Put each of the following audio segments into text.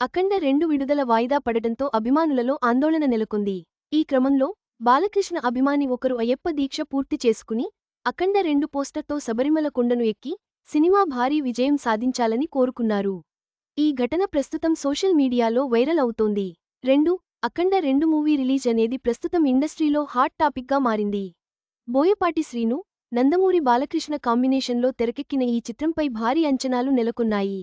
అఖండ 2 విడుదల వాయిదా పడటంతో అభిమానులలో ఆందోళన నెలకొంది. ఈ క్రమంలో బాలకృష్ణ అభిమాని ఒకరు అయ్యప్ప దీక్ష పూర్తి చేసుకుని అఖండ 2 పోస్టర్తో శబరిమల కొండను ఎక్కి సినిమా భారీ విజయం సాధించాలని కోరుకున్నారు. ఈ ఘటన ప్రస్తుతం సోషల్ మీడియాలో వైరల్ అవుతోంది. అఖండ 2 మూవీ రిలీజ్ అనేది ప్రస్తుతం ఇండస్ట్రీలో హాట్ టాపిక్గా మారింది. బోయపాటి శ్రీను, నందమూరి బాలకృష్ణ కాంబినేషన్లో తెరకెక్కిన ఈ చిత్రంపై భారీ అంచనాలు నెలకొన్నాయి.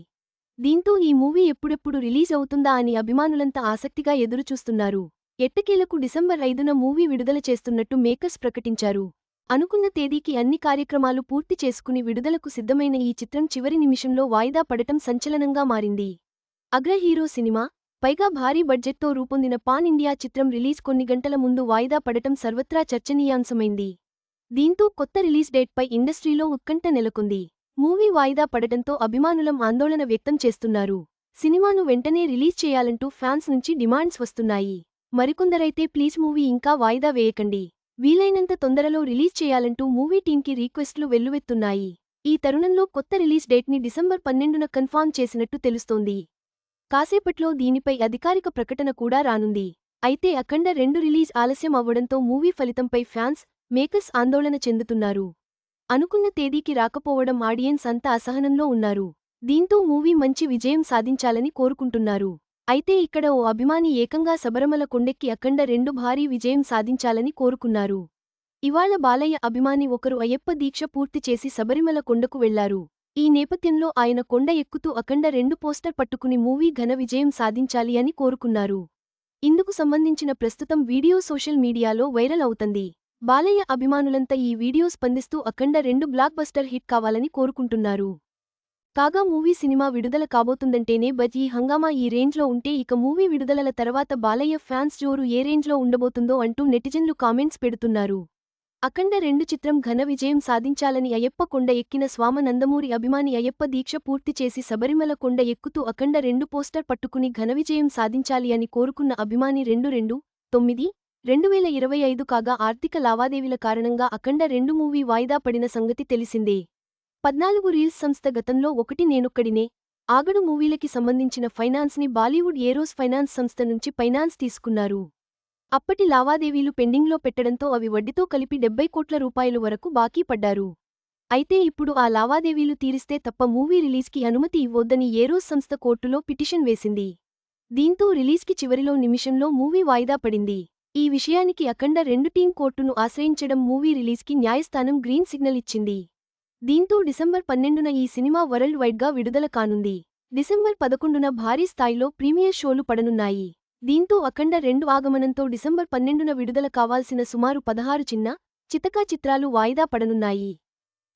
దీంతో ఈ మూవీ ఎప్పుడెప్పుడు రిలీజ్ అవుతుందా అని అభిమానులంతా ఆసక్తిగా ఎదురుచూస్తున్నారు. ఎట్టకేలకు డిసెంబర్ 5న మూవీ విడుదల చేస్తున్నట్టు మేకర్స్ ప్రకటించారు. అనుకున్న తేదీకి అన్ని కార్యక్రమాలు పూర్తి చేసుకుని విడుదలకు సిద్ధమైన ఈ చిత్రం చివరి నిమిషంలో వాయిదా పడటం సంచలనంగా మారింది. అగ్ర హీరో సినిమా, పైగా భారీ బడ్జెట్తో రూపొందిన పాన్ ఇండియా చిత్రం రిలీజ్ కొన్ని గంటల ముందు వాయిదా పడటం సర్వత్రా చర్చనీయాంశమైంది. దీంతో కొత్త రిలీజ్ డేట్పై ఇండస్ట్రీలో ఉత్కంఠ నెలకొంది. మూవీ వాయిదా పడటంతో అభిమానులం ఆందోళన వ్యక్తం చేస్తున్నారు. సినిమాను వెంటనే రిలీజ్ చేయాలంటూ ఫ్యాన్స్ నుంచి డిమాండ్స్ వస్తున్నాయి. మరికొందరైతే ప్లీజ్ మూవీ ఇంకా వాయిదా వేయకండి, వీలైనంత తొందరలో రిలీజ్ చేయాలంటూ మూవీ టీంకి రిక్వెస్ట్లు వెల్లువెత్తున్నాయి. ఈ తరుణంలో కొత్త రిలీజ్ డేట్ని డిసెంబర్ 12న కన్ఫామ్ చేసినట్టు తెలుస్తోంది. కాసేపట్లో దీనిపై అధికారిక ప్రకటన కూడా రానుంది. అయితే అఖండ 2 రిలీజ్ ఆలస్యం అవ్వడంతో మూవీ ఫలితంపై ఫ్యాన్స్, మేకర్స్ ఆందోళన చెందుతున్నారు. అనుకున్న తేదీకి రాకపోవడం ఆడియన్స్ అంతా అసహనంలో ఉన్నారు. దీంతో మూవీ మంచి విజయం సాధించాలని కోరుకుంటున్నారు. అయితే ఇక్కడ ఓ అభిమాని ఏకంగా శబరిమల కొండెక్కి అఖండ 2 భారీ విజయం సాధించాలని కోరుకున్నారు. ఇవాళ బాలయ్య అభిమాని ఒకరు అయ్యప్ప దీక్ష పూర్తి చేసి శబరిమల కొండకు వెళ్లారు. ఈ నేపథ్యంలో ఆయన కొండ ఎక్కుతూ అఖండ 2 పోస్టర్ పట్టుకుని మూవీ ఘన విజయం సాధించాలి అని కోరుకున్నారు. ఇందుకు సంబంధించిన ప్రస్తుతం వీడియో సోషల్ మీడియాలో వైరల్ అవుతంది. బాలయ్య అభిమానులంతా ఈ వీడియో స్పందిస్తూ అఖండ 2 బ్లాక్ బస్టర్ హిట్ కావాలని కోరుకుంటున్నారు. కాగా మూవీ సినిమా విడుదల కాబోతుందంటేనే ఈ హంగామా ఈ రేంజ్లో ఉంటే ఇక మూవీ విడుదలల తర్వాత బాలయ్య ఫ్యాన్స్ జోరు ఏ రేంజ్లో ఉండబోతుందో అంటూ నెటిజన్లు కామెంట్స్ పెడుతున్నారు. అఖండ 2 చిత్రం ఘన విజయం సాధించాలని అయ్యప్ప కొండ ఎక్కిన స్వామ నందమూరి అభిమాని అయ్యప్ప దీక్ష పూర్తి చేసి శబరిమల కొండ ఎక్కుతూ అఖండ 2 పోస్టర్ పట్టుకుని ఘన విజయం సాధించాలి అని కోరుకున్న అభిమాని 2/9/2025 కాగా ఆర్థిక లావాదేవీల కారణంగా అఖండ 2 మూవీ వాయిదా పడిన సంగతి తెలిసిందే. 14 రీల్స్ సంస్థ గతంలో ఒకటి నేనొక్కడినే, ఆగడు మూవీలకి సంబంధించిన ఫైనాన్స్ని బాలీవుడ్ ఏరోస్ ఫైనాన్స్ సంస్థ నుంచి ఫైనాన్స్ తీసుకున్నారు. అప్పటి లావాదేవీలు పెండింగ్లో పెట్టడంతో అవి వడ్డీతో కలిపి 70 కోట్ల రూపాయలు వరకు బాకీ పడ్డారు. అయితే ఇప్పుడు ఆ లావాదేవీలు తీరిస్తే తప్ప మూవీ రిలీజ్కి అనుమతి ఇవ్వొద్దని ఏరోస్ సంస్థ కోర్టులో పిటిషన్ వేసింది. దీంతో రిలీజ్కి చివరిలో నిమిషంలో మూవీ వాయిదా పడింది. ఈ విషయానికి అఖండ 2 టీం కోర్టును ఆశ్రయించడం మూవీ రిలీజ్కి న్యాయస్థానం గ్రీన్ సిగ్నల్ ఇచ్చింది. దీంతో డిసెంబర్ 12న ఈ సినిమా వరల్డ్ వైడ్గా విడుదల కానుంది. డిసెంబర్ 11న భారీ స్థాయిలో ప్రీమియర్ షోలు పడనున్నాయి. దీంతో అఖండ 2 ఆగమనంతో డిసెంబర్ 12న విడుదల కావాల్సిన సుమారు 16 చిన్న, చితకా చిత్రాలు వాయిదా పడనున్నాయి.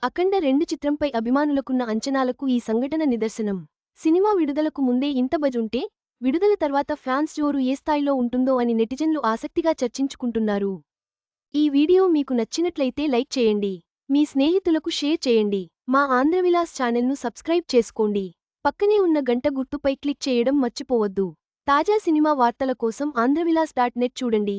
అఖండ 2 చిత్రంపై అభిమానులకున్న అంచనాలకు ఈ సంఘటన నిదర్శనం. సినిమా విడుదలకు ముందే ఇంత బజ్ ఉంటే విడుదల తర్వాత ఫ్యాన్స్ జోరు ఏ స్థాయిలో ఉంటుందో అని నెటిజన్లు ఆసక్తిగా చర్చించుకుంటున్నారు. ఈ వీడియో మీకు నచ్చినట్లయితే లైక్ చేయండి, మీ స్నేహితులకు షేర్ చేయండి. మా ఆంధ్రవిలాస్ ఛానల్ను సబ్స్క్రైబ్ చేసుకోండి. పక్కనే ఉన్న గంట గుర్తుపై క్లిక్ చేయడం మర్చిపోవద్దు. తాజా సినిమా వార్తల కోసం ఆంధ్రవిలాస్.net చూడండి.